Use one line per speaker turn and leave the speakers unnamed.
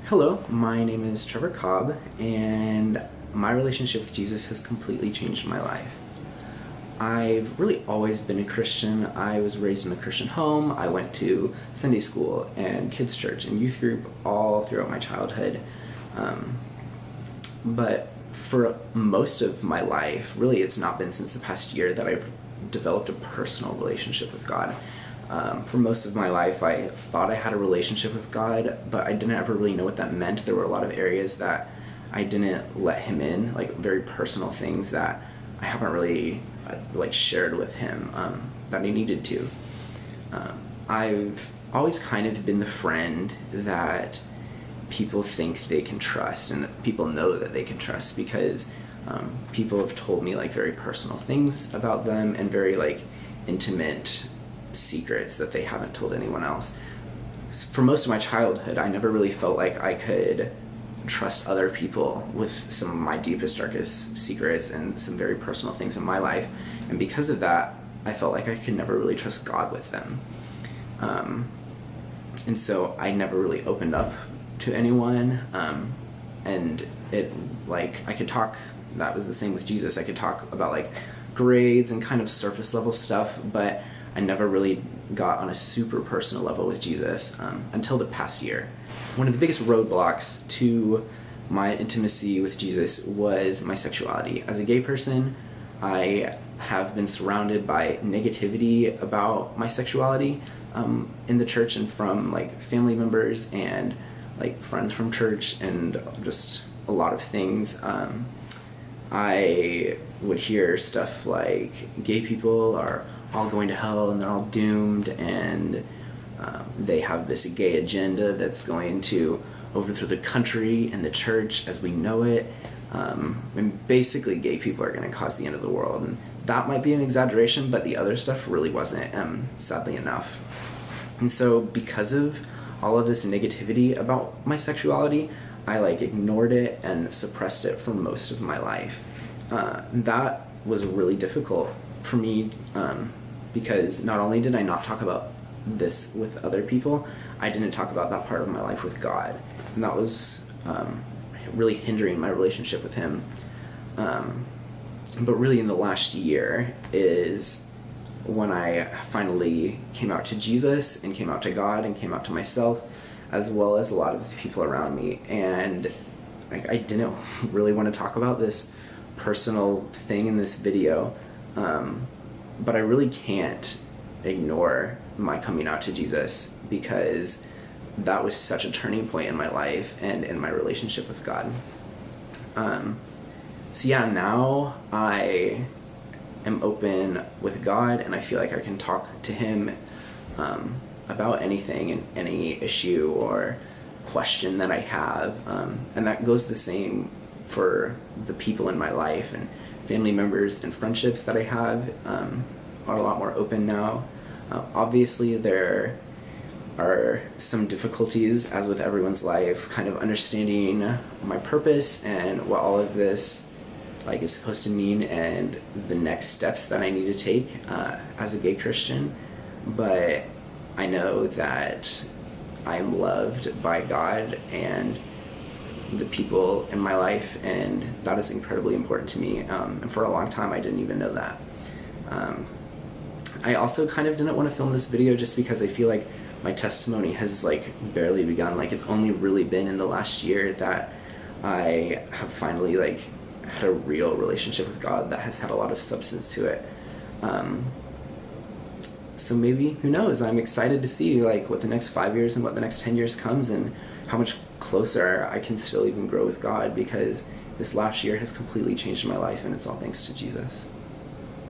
Hello, my name is Trevor Cobb, and my relationship with Jesus has completely changed my life. I've really always been a Christian. I was raised in a Christian home. I went to Sunday school and kids' church and youth group all throughout my childhood. But for most of my life, really it's not been since the past year that I've developed a personal relationship with God. For most of my life, I thought I had a relationship with God, but I didn't ever really know what that meant. There were a lot of areas that I didn't let him in, like very personal things that I haven't really shared with him that I needed to. I've always kind of been the friend that people think they can trust and that people know that they can trust because people have told me very personal things about them and very intimate secrets that they haven't told anyone else. For most of my childhood, I never really felt like I could trust other people with some of my deepest, darkest secrets and some very personal things in my life. And because of that, I felt like I could never really trust God with them. And so I never really opened up to anyone. And I could talk, that was the same with Jesus. I could talk about grades and kind of surface level stuff, but I never really got on a super personal level with Jesus until the past year. One of the biggest roadblocks to my intimacy with Jesus was my sexuality. As a gay person, I have been surrounded by negativity about my sexuality in the church and from family members and friends from church and just a lot of things. I would hear stuff like gay people are all going to hell and they're all doomed and they have this gay agenda that's going to overthrow the country and the church as we know it. And basically gay people are going to cause the end of the world. And that might be an exaggeration, but the other stuff really wasn't, sadly enough. And so because of all of this negativity about my sexuality, I ignored it and suppressed it for most of my life. That was really difficult for me because not only did I not talk about this with other people, I didn't talk about that part of my life with God. And that was really hindering my relationship with him. But really in the last year is when I finally came out to Jesus and came out to God and came out to myself, as well as a lot of the people around me. And I didn't really want to talk about this personal thing in this video, but I really can't ignore my coming out to Jesus because that was such a turning point in my life and in my relationship with God. So yeah, now I am open with God and I feel like I can talk to him about anything and any issue or question that I have. And that goes the same for the people in my life, and family members and friendships that I have are a lot more open now. Obviously there are some difficulties, as with everyone's life, kind of understanding my purpose and what all of this is supposed to mean and the next steps that I need to take as a gay Christian. But I know that I'm loved by God and the people in my life, and that is incredibly important to me. And for a long time, I didn't even know that. I also kind of didn't want to film this video just because I feel like my testimony has barely begun. It's only really been in the last year that I have finally had a real relationship with God that has had a lot of substance to it. So maybe, who knows, I'm excited to see what the next 5 years and what the next 10 years comes and how much closer I can still even grow with God, because this last year has completely changed my life and it's all thanks to Jesus.